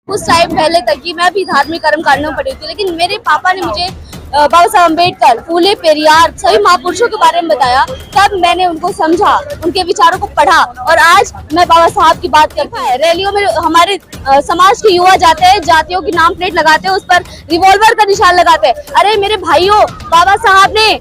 कुछ टाइम पहले तक ही मैं भी धार्मिक कर्म कांडों में पड़ी थी, लेकिन मेरे पापा ने मुझे बाबा साहब अम्बेडकर, फूले, पेरियार, सभी महापुरुषों के बारे में बताया। तब मैंने उनको समझा, उनके विचारों को पढ़ा और आज मैं बाबा साहब की बात करता है। रैलियों में हमारे समाज के युवा जाते हैं, जातियों की नाम प्लेट लगाते हैं, उस पर रिवॉल्वर का निशान लगाते हैं। अरे मेरे भाइयों, बाबा साहब ने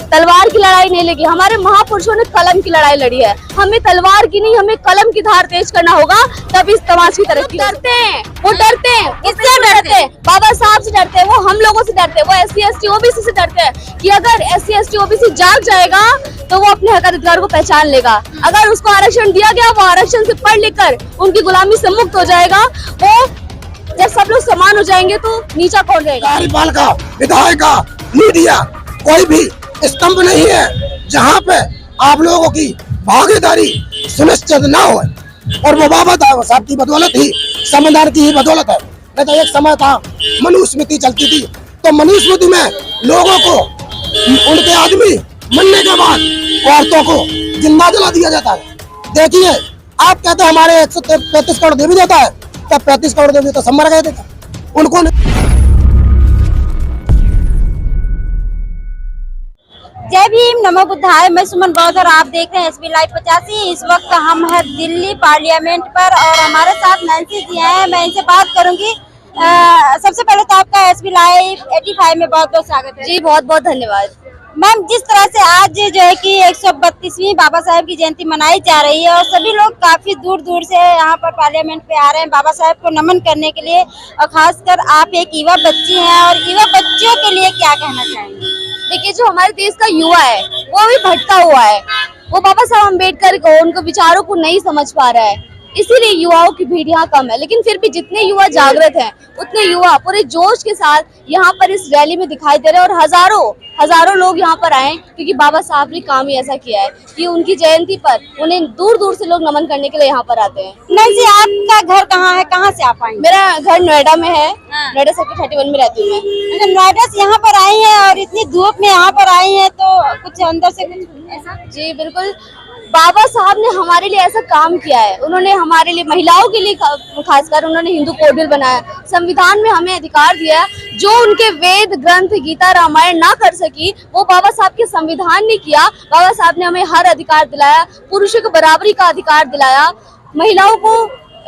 तलवार की लड़ाई नहीं लड़ी, हमारे महापुरुषों ने कलम की लड़ाई लड़ी है। हमें तलवार की नहीं, हमें कलम की धार तेज करना होगा, तब इस समाज की तरक्की। डरते हैं, वो डरते हैं, किससे डरते हैं? बाबा साहब से डरते हैं, वो हम लोगों से डरते हैं, वो SC ST OBC से डरते हैं कि अगर SC ST OBC जाग जाएगा तो वो अपने हक अधिकार को पहचान लेगा। अगर उसको आरक्षण दिया गया, वो आरक्षण से पढ़ लिख कर उनकी गुलामी से मुक्त हो जाएगा। वो जब सब लोग समान हो जाएंगे तो नीचा कौन रहेगा? कार्यपालिका, विधायिका, मीडिया, कोई भी स्तंभ नहीं है जहाँ पे आप लोगों की भागीदारी सुनिश्चित ना हो। और वो बाबा साहब की बदौलत ही, संविधान की ही बदौलत है। नहीं तो एक समय था मनुस्मृति चलती थी, तो मनुस्मृति में लोगों को उनके आदमी मरने के बाद औरतों को जिंदा जला दिया जाता है। देखिए, आप कहते हैं हमारे 133 करोड़ देवी देता है, तब 35 करोड़ देवी तो सब मर गए थे उनको। जय भीम, नमो बुद्धाय। मैं सुमन बौद्ध और आप देख रहे हैं SB लाइव 85। इस वक्त हम हैं दिल्ली पार्लियामेंट पर और हमारे साथ नैन्सी जी हैं। मैं इनसे बात करूंगी। सबसे पहले तो आपका SB लाइव 85 में बहुत बहुत स्वागत है। जी बहुत बहुत धन्यवाद मैम। जिस तरह से आज जो है कि 132वीं बाबा साहब की जयंती मनाई जा रही है और सभी लोग काफी दूर दूर से यहाँ पर पार्लियामेंट पे आ रहे हैं बाबा साहब को नमन करने के लिए, और खासकर आप एक युवा बच्ची हैं और युवा बच्चियों के लिए क्या कहना चाहेंगे? देखिए, जो हमारे देश का युवा है वो भी भटका हुआ है। वो बाबा साहब अम्बेडकर को, उनको विचारों को नहीं समझ पा रहा है, इसीलिए युवाओं की भीड़ यहाँ कम है। लेकिन फिर भी जितने युवा जागृत हैं, उतने युवा पूरे जोश के साथ यहाँ पर इस रैली में दिखाई दे रहे हैं। और हजारों लोग यहाँ पर आए क्योंकि बाबा साहब ने काम ही ऐसा किया है कि उनकी जयंती पर उन्हें दूर दूर से लोग नमन करने के लिए यहाँ पर आते हैं। नहीं जी, आपका घर कहाँ है, कहाँ से आप आएंगे? मेरा घर नोएडा में है। नोएडा सेक्टर 31 में रहती हूँ मैं। नोएडा से यहाँ पर आई हैं और इतनी धूप में यहाँ पर आई हैं, तो कुछ अंदर से कुछ ऐसा? जी बिल्कुल, बाबा साहब ने हमारे लिए ऐसा काम किया है। उन्होंने हमारे लिए, महिलाओं के लिए खासकर, उन्होंने हिंदू कोड बिल बनाया, संविधान में हमें अधिकार दिया है। जो उनके वेद ग्रंथ, गीता, रामायण ना कर सकी, वो बाबा साहब के संविधान ने किया। बाबा साहब ने हमें हर अधिकार दिलाया, पुरुषों को बराबरी का अधिकार दिलाया, महिलाओं को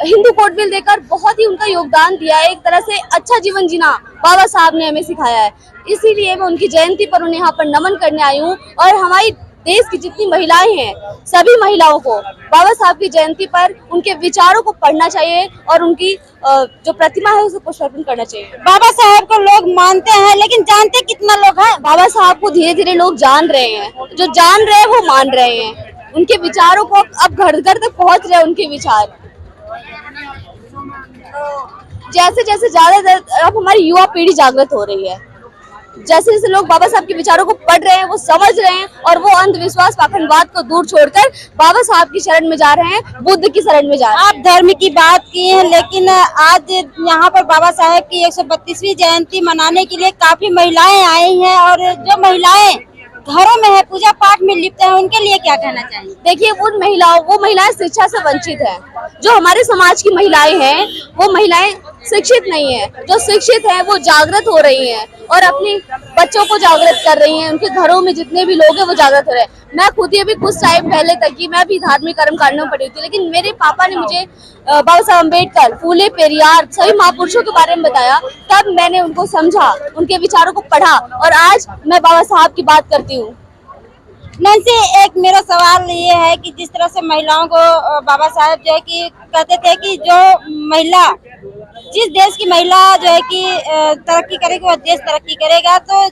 हिंदू कोड बिल देकर बहुत ही उनका योगदान दिया है। एक तरह से अच्छा जीवन जीना बाबा साहब ने हमें सिखाया है। इसीलिए मैं उनकी जयंती पर उन्हें यहाँ पर नमन करने आई हूँ। और हमारी देश की जितनी महिलाएं हैं, सभी महिलाओं को बाबा साहब की जयंती पर उनके विचारों को पढ़ना चाहिए और उनकी जो प्रतिमा है उसे पुष्पार्पण करना चाहिए। बाबा साहब को लोग मानते हैं, लेकिन जानते कितना लोग हैं? बाबा साहब को धीरे धीरे लोग जान रहे हैं, जो जान रहे हैं वो मान रहे हैं। उनके विचारों को अब घर घर तक पहुँच रहे हैं उनके विचार। जैसे जैसे ज्यादा अब हमारी युवा पीढ़ी जागृत हो रही है, जैसे जैसे लोग बाबा साहब के विचारों को पढ़ रहे हैं, वो समझ रहे हैं और वो अंधविश्वास, पाखंडवाद को दूर छोड़कर बाबा साहब की शरण में जा रहे हैं, बुद्ध की शरण में जा रहे हैं। आप धर्म की बात की है, लेकिन आज यहाँ पर बाबा साहब की 132वीं जयंती मनाने के लिए काफी महिलाएं आई हैं, और जो महिलाएं घरों में है, पूजा पाठ में लिप्त है, उनके लिए क्या कहना चाहिए? देखिए, वो महिलाएं शिक्षा से वंचित हैं। जो हमारे समाज की महिलाएं हैं, वो महिलाएं शिक्षित नहीं है। जो शिक्षित हैं वो जागृत हो रही हैं और अपने बच्चों को जागृत कर रही हैं। उनके घरों में जितने भी लोग हैं वो जागृत हो रहे हैं। मैं खुद ही अभी कुछ टाइम पहले तक ही मैं भी धार्मिक कर्म कांडों में पड़ी थी, लेकिन मेरे पापा ने मुझे बाबा साहब अम्बेडकर, फूले, पेरियार, सभी महापुरुषों के बारे में बताया। तब मैंने उनको समझा, उनके विचारों को पढ़ा और आज मैं बाबा साहब की बात करती हूँ। नैन्सी, एक मेरा सवाल ये है कि जिस तरह से महिलाओं को बाबा साहब जो है कि कहते थे कि जो महिला, जिस देश की महिला जो है कि तरक्की करेगी, वह देश तरक्की करेगा। तो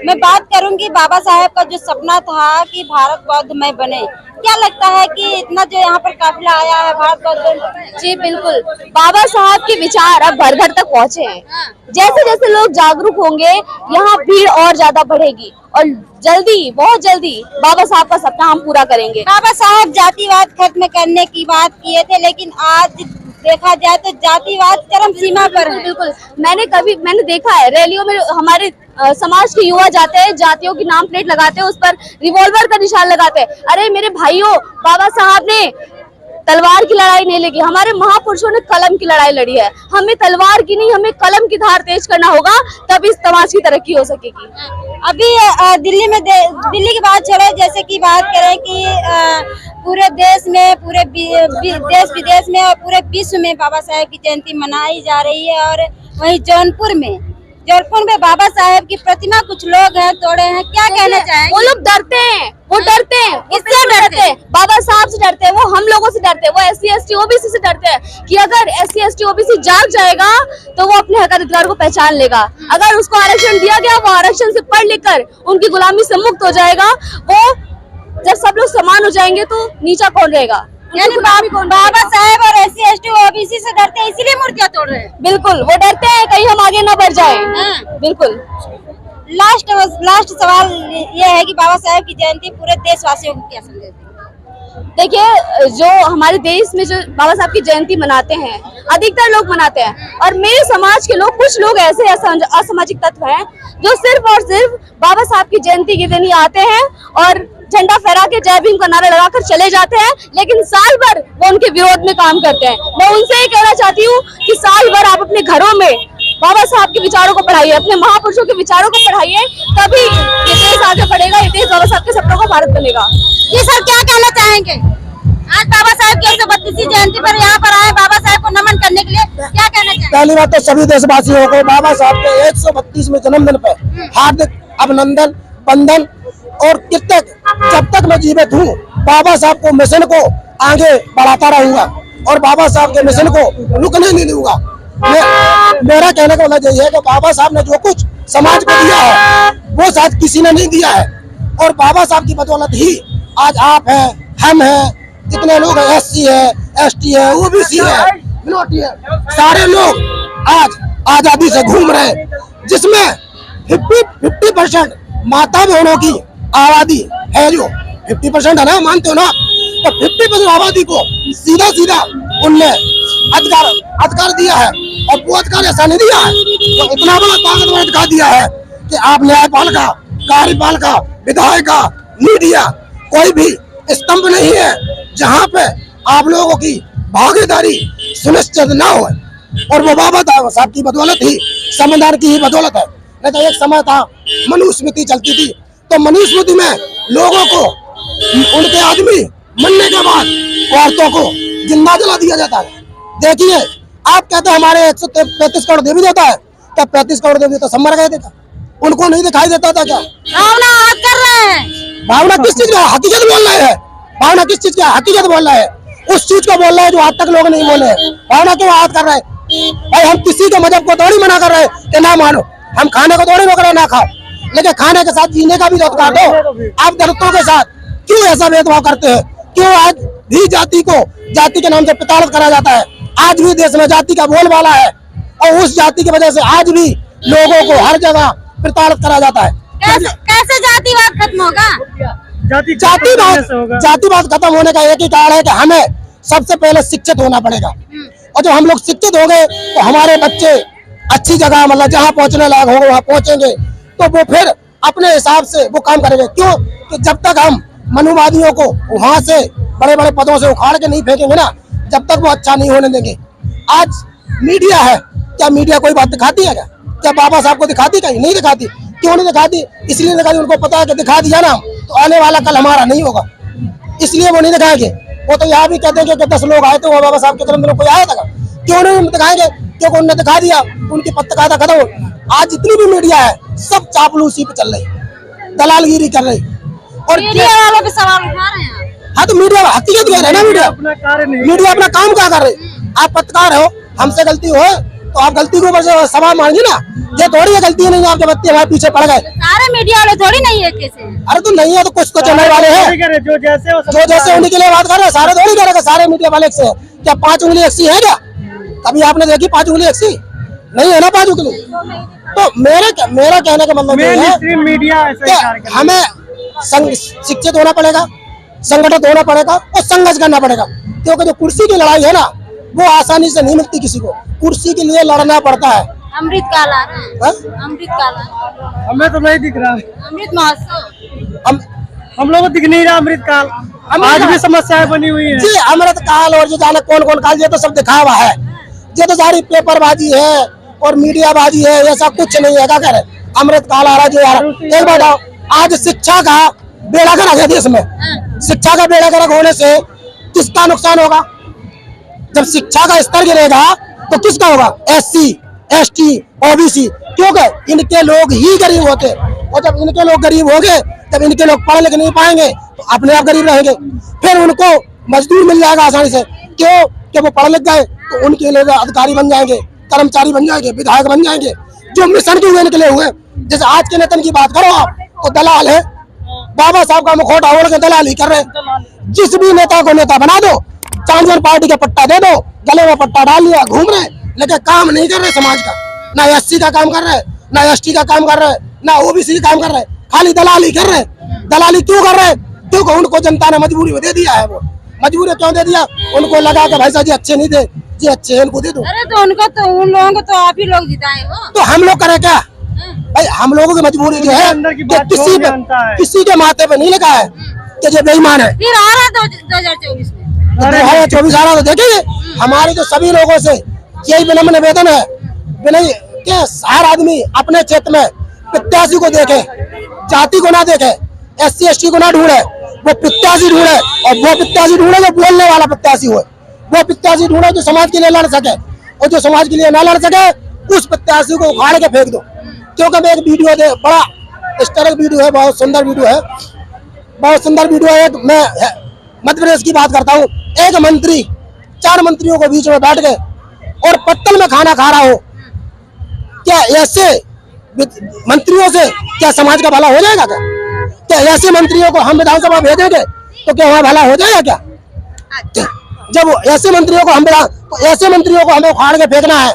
मैं बात करूंगी बाबा साहब का जो सपना था कि भारत बौद्धमय बने, क्या लगता है कि इतना जो यहाँ पर काफिला आया है भारत बौद्ध? जी बिल्कुल, बाबा साहब के विचार अब घर घर तक पहुँचे हैं। जैसे जैसे लोग जागरूक होंगे, यहाँ भीड़ और ज्यादा बढ़ेगी और जल्दी, बहुत जल्दी बाबा साहब का सपना हम पूरा करेंगे। बाबा साहब जातिवाद खत्म करने की बात किए थे, लेकिन आज देखा जाए तो जातिवाद चरम सीमा पर है। बिल्कुल, मैंने देखा है रैलियों में हमारे समाज के युवा जाते हैं, जातियों की नाम प्लेट लगाते हैं, उस पर रिवॉल्वर का निशान लगाते हैं। अरे मेरे भाइयों, बाबा साहब ने तलवार की लड़ाई नहीं लगी, हमारे महापुरुषों ने कलम की लड़ाई लड़ी है। हमें तलवार की नहीं, हमें कलम की धार तेज करना होगा, तब इस समाज की तरक्की हो सकेगी। अभी दिल्ली की बात चले, जैसे कि बात करें कि पूरे देश में, पूरे देश विदेश में और पूरे विश्व में बाबा साहेब की जयंती मनाई जा रही है। और वहीं जौनपुर में बाबा साहेब की प्रतिमा कुछ लोग हैं तोड़े हैं, क्या कहना चाहेंगे? वो लोग डरते हैं, वो डरते हैं, किससे डरते हैं? बाबा साहब से डरते हैं, वो हम लोगों से डरते हैं, वो SC ST OBC से डरते हैं कि अगर SC ST OBC जाग जाएगा तो वो अपने हक अधिकार को पहचान लेगा। अगर उसको आरक्षण दिया गया, वो आरक्षण से पढ़ लिख कर उनकी गुलामी से मुक्त हो जाएगा। वो जब सब लोग समान हो जाएंगे तो नीचा कौन रहेगा? यानी बाबा साहेब और SC ST OBC से डरते हैं, इसीलिए मूर्तियां तोड़ रहे हैं। बिल्कुल, वो डरते हैं कहीं हम आगे ना बढ़ जाए। बिल्कुल। लास्ट सवाल ये है कि बाबा साहेब की जयंती पूरे देशवासियों को क्या संदेश देगी? देखिए, जो हमारे देश में जो बाबा साहब की जयंती मनाते हैं, अधिकतर लोग मनाते हैं, और मेरे समाज के लोग, कुछ लोग ऐसे असामाजिक तत्व हैं जो सिर्फ और सिर्फ बाबा साहब की जयंती के दिन ही आते हैं और झंडा फहरा के जय भीम का नारा लगाकर चले जाते हैं, लेकिन साल भर वो उनके विरोध में काम करते हैं। मैं उनसे ये कहना चाहती हूँ कि साल भर आप अपने घरों में बाबा साहब के विचारों को पढ़ाइए, अपने महापुरुषों के विचारों को पढ़ाइए, तभी ये देश आगे बढ़ेगा, ये देश बाबा साहब के सपनों का भारत बनेगा। जी सर, क्या कहना चाहेंगे? आज बाबा साहब की 132वीं जयंती पर यहाँ पर आए बाबा साहब को नमन करने के लिए, क्या कहना चाहेंगे? पहली बात तो सभी देशवासियों को बाबा साहब के 132वें जन्मदिन पे हार्दिक अभिनंदन, वंदन और कृतज्ञ। जब तक मैं जीवित हूँ, बाबा साहब को मिशन को आगे बढ़ाता रहूंगा और बाबा साहब के मिशन को रुकने नहीं दूंगा। मेरा कहने का मतलब यही है कि बाबा साहब ने जो कुछ समाज को दिया है वो शायद किसी ने नहीं दिया है, और बाबा साहब की बदौलत ही आज आप हैं, हम हैं, जितने लोग हैं, SC है, ST है, OBC है, मिनोरिटी है, सारे लोग आज आजादी से घूम रहे हैं, जिसमें 50% माता बहनों की आबादी है। जो 50% है ना, मानते हो ना, तो 50% आबादी को सीधा सीधा उनने अधिकार दिया है, और वो अधिकार ऐसा नहीं दिया है, तो इतना बड़ा ताकतवर अधिकार दिया है कि आप न्यायपालिका, कार्यपालिका, विधायिका, मीडिया, कोई भी स्तंभ नहीं है जहाँ पे आप लोगों की भागीदारी सुनिश्चित ना हो, और वो बाबा साहब की बदौलत ही, संविधान की ही बदौलत है। नहीं तो एक समय था मनुस्मृति चलती थी, तो मनुस्मृति में लोगों को उनके आदमी मरने के बाद औरतों को जिंदा जला दिया जाता है। देखिए, आप कहते हैं हमारे 133 करोड़ देवी देवता है, क्या 35 करोड़ देवी देवता सब मर गए थे क्या? उनको नहीं दिखाई देता था क्या? भावना कर रहे हैं। भावना किस चीज का? हकीकत बोल रहे हैं। भावना किस चीज का? हकीकत बोल रहे हैं, उस चीज को बोल रहे हैं जो आज तक लोग नहीं बोले। भावना क्यों याद कर रहे हैं भाई? हम किसी के मजहब को थोड़ी मना कर रहे हैं कि ना मानो, हम खाने को थोड़ी रोक रहे ना खाओ, लेकिन खाने के साथ जीने का भी अधिकार दो। आप दलितों के साथ क्यों ऐसा भेदभाव करते हैं? क्यों आज भी जाति को जाति के नाम से प्रताड़ित करा जाता है? आज भी देश में जाति का बोलबाला है, और उस जाति की वजह से आज भी लोगों को हर जगह प्रताड़ित करा जाता है। कैसे जातिवाद खत्म होगा? जातिवाद खत्म होने का एक ही कारण है कि हमें सबसे पहले शिक्षित होना पड़ेगा, और जब हम लोग शिक्षित हो गए तो हमारे बच्चे अच्छी जगह, मतलब जहाँ पहुँचने लायक होंगे वहाँ पहुँचेंगे, तो वो फिर अपने हिसाब से वो काम करेंगे। क्यों कि जब तक हम मनुवादियों को वहाँ से बड़े बड़े पदों से उखाड़ के नहीं फेंकेंगे ना, जब तक वो अच्छा नहीं होने देंगे। आज मीडिया है, क्या मीडिया कोई बात दिखाती है क्या? क्या बाबा साहब को दिखाती? कहीं नहीं दिखाती। क्यों नहीं दिखाती? इसलिए दिखाती, उनको पता है कि दिखा दिया ना तो आने वाला कल हमारा नहीं होगा, इसलिए वो नहीं दिखाएंगे। वो तो यहाँ भी कहते हैं कि 10 लोग आए थे, वो बाबा साहब के जन्मदिन कोई आया था? क्यों नहीं दिखाएंगे? क्योंकि उन्होंने दिखा दिया, उनकी पत्रकारिता खत्म हो। आज जितनी भी मीडिया है सब चापलूसी पे चल रही, दलालगिरी कर रही, और मीडिया वालों पे सवाल उठा रहे हैं। हाँ, तो मीडिया हकीकत कह रहे हैं ना, मीडिया अपना काम क्या कर रही? आप पत्रकार हो, हमसे गलती हो तो आप गलती के ऊपर से सवाल मांगिए ना। ये थोड़ी है गलती नहीं है आपके बच्चे हमारे पीछे पड़ गए। सारे मीडिया वाले थोड़ी नहीं है कैसे? अरे तो नहीं है तो कुछ तो चैनल वाले हैं जो जैसे उन्हीं के लिए बात कर रहे हैं। सारे थोड़ी कह रहे हैं सारे मीडिया वाले से। क्या 5 उंगली एक सी है क्या? कभी आपने देखी 5 उंगली एक सी? नहीं है ना 5 उंगली। तो मेरा कहने का मतलब ये है हमें शिक्षित होना पड़ेगा, संगठित होना पड़ेगा और संघर्ष करना पड़ेगा। क्योंकि जो कुर्सी की लड़ाई है ना वो आसानी से नहीं मिलती किसी को, कुर्सी के लिए लड़ना पड़ता है। अमृत काल आ रहा है, अमृत काल हमें तो नहीं दिख रहा, अमृत महोत्सव हम लोगों को दिख नहीं रहा अमृत काल। आज भी समस्याएं बनी हुई है। जी अमृत काल और जो जाने कौन कौन काल, ये तो सब दिखावा है, ये तो सारी पेपरबाजी है और मीडियाबाजी है, ऐसा कुछ नहीं है। क्या करे, अमृत काल आ रहा जो यार। एक बात आओ, आज शिक्षा का बेड़ा गर्क है देश में, शिक्षा का बेड़ा गर्क होने से किसका नुकसान होगा? जब शिक्षा का स्तर गिरेगा तो किसका होगा? SC, ST, OBC, क्योंकि इनके लोग ही गरीब होते, और जब इनके लोग गरीब होंगे तब इनके लोग पढ़ लिख नहीं पाएंगे तो अपने आप गरीब रहेंगे। फिर उनको मजदूर मिल जाएगा आसानी से, क्यों कि वो पढ़ लिख गए तो उनके लिए अधिकारी बन जाएंगे, कर्मचारी बन जाएंगे, विधायक बन जाएंगे, जो मिशन के हुए निकले हुए। जैसे आज के नेता की बात करो आप तो दलाल है, बाबा साहब का मुखौटा ओढ़ के दलाली कर रहे हैं। जिस भी नेता को नेता बना दो, चांदन पार्टी का पट्टा दे दो, गले में पट्टा डाल लिया, घूम रहे, लेकिन काम नहीं कर रहे समाज का। ना SC का काम कर रहे, ना ST का काम कर रहे, ना OBC का काम कर रहे, खाली दलाली कर रहे। दलाली क्यों कर रहे? क्योंकि उनको जनता ने मजबूरी में दे दिया है। वो मजबूरी क्यों दे दिया? उनको लगा कि भाई साहब जी अच्छे नहीं थे, जी अच्छे हैं, इनको दे दो। अरे तो उनको तो उन लोगों को तो आप ही लोग जिताए हो। तो हम लोग करें क्या भाई? हम लोगों की मजबूरी जो है अंदर की कि बात किसी के माथे पे नहीं लिखा है कि ये बेईमान है। फिर आ रहा 2024 में 2024 आ रहा तो देखेंगे। हमारे तो सभी लोगों से यही विनम्र निवेदन है विनय कि हर आदमी अपने क्षेत्र में प्रत्याशी को देखे, जाति को ना देखे, SC ST को ना ढूंढे, वो प्रत्याशी ढूंढे, और वो प्रत्याशी ढूंढे जो बोलने वाला प्रत्याशी हो, वो प्रत्याशी ढूंढे जो समाज के लिए लड़ सके, और जो समाज के लिए ना लड़ सके उस प्रत्याशी को उखाड़ के फेंक दो। क्योंकि मैं एक वीडियो दे, बड़ा हिस्टोरिक वीडियो है, बहुत सुंदर वीडियो है, बहुत सुंदर वीडियो है। मैं मध्य प्रदेश की बात करता हूँ। एक मंत्री 4 मंत्रियों को बीच में बैठ गए और पत्तल में खाना खा रहा हो, क्या ऐसे मंत्रियों से क्या समाज का भला हो जाएगा? क्या ऐसे मंत्रियों को हम विधानसभा भेजेंगे तो क्या वहाँ भला हो जाएगा? क्या जब ऐसे मंत्रियों को तो ऐसे मंत्रियों को हमें उखाड़ के फेंकना है।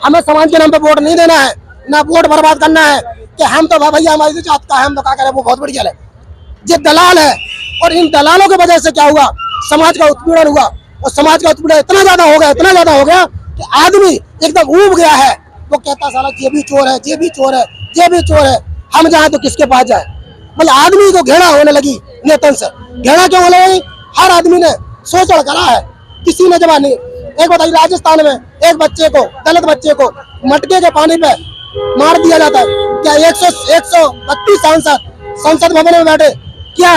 हमें समाज के नाम पे वोट नहीं देना है, ना वोट बर्बाद करना है कि हम तो भैया हमारी जात का है, हम तो क्या करें, वो बहुत बढ़िया है। ये दलाल है, और इन दलालों की वजह से क्या हुआ? समाज का उत्पीड़न हुआ, और समाज का उत्पीड़न इतना ज्यादा हो गया कि आदमी एकदम ऊब गया है। वो कहता साला ये भी चोर है, ये भी चोर है, ये भी चोर है, हम जाए तो किसके पास जाए? मतलब आदमी को घृणा होने लगी नेतन से। घृणा क्यों होने लगी? हर आदमी ने शोषण करा है, किसी ने जमा नहीं। एक बताइए, राजस्थान में एक बच्चे को, दलित बच्चे को मटके के पानी पे मार दिया जाता है। क्या 132 सांसद संसद भवन में बैठे, क्या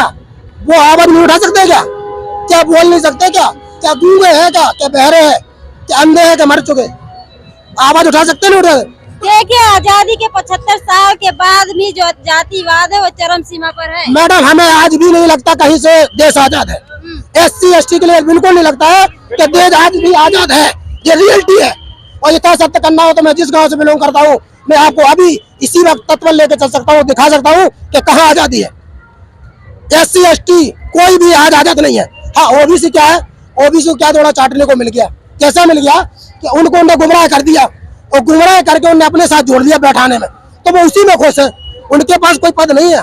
वो आवाज नहीं उठा सकते? क्या बोल नहीं सकते? क्या गूंगे हैं? क्या बहरे हैं? क्या अंधे हैं? क्या मर चुके? आवाज उठा सकते नहीं उठा? देखिए, आजादी के 75 साल के बाद भी जो जातिवाद है वो चरम सीमा पर है। मैडम, हमें आज भी नहीं लगता कहीं से देश आजाद है। SC ST के लिए बिल्कुल नहीं लगता है कि देश आज भी आजाद है। ये रियलिटी है, और इतना सत्य करना हो तो मैं जिस गांव से बिलोंग करता हूँ, मैं आपको अभी इसी वक्त तत्व लेकर चल सकता हूँ, दिखा सकता हूँ कि कहाँ आजादी है। SC ST कोई भी आज आजाद नहीं है। हाँ, OBC क्या है? OBC को क्या थोड़ा चाटने को मिल गया। कैसा मिल गया कि उनको उन्होंने गुमराह कर दिया, और गुमराह करके उन्हें अपने साथ जोड़ लिया बैठाने में, तो वो उसी में खुश है। उनके पास कोई पद नहीं है,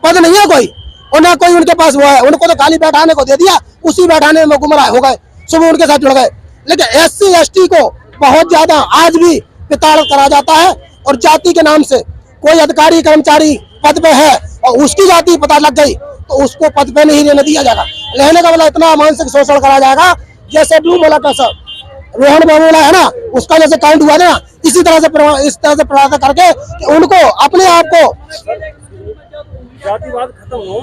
पद नहीं है कोई, और ना कोई उनके पास वो है। उनको तो खाली बैठाने को दे दिया, उसी बैठाने में गुमराह हो गए, सुबह उनके साथ जुड़ गए। लेकिन SC ST को बहुत ज्यादा आज भी प्रताड़ित करा जाता है, और जाति के नाम से कोई अधिकारी कर्मचारी पद पे है और उसकी जाति पता लग गई तो उसको पद पे नहीं रहने दिया जाएगा। रहने का मतलब इतना मानसिक शोषण करा जाएगा, जैसे ब्लू वाला कैसा रोहन बाबूला है ना, उसका जैसे काउंट हुआ ना, इस तरह से प्रयास करके कि उनको अपने आप को जातिवाद खत्म हो,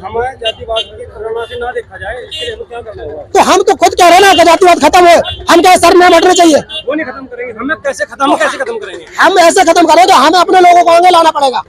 हमें जातिवाद की प्रेरणा से ना देखा जाए, इसके लिए हमें क्या करना होगा? तो हम तो खुद कह रहे हैं ना कि जातिवाद खत्म हो। हम क्या सर में बैठने चाहिए? वो नहीं खत्म करेंगे, हमें कैसे खत्म करेंगे? हम ऐसे खत्म करेंगे, हमें अपने लोगों को आगे लाना पड़ेगा।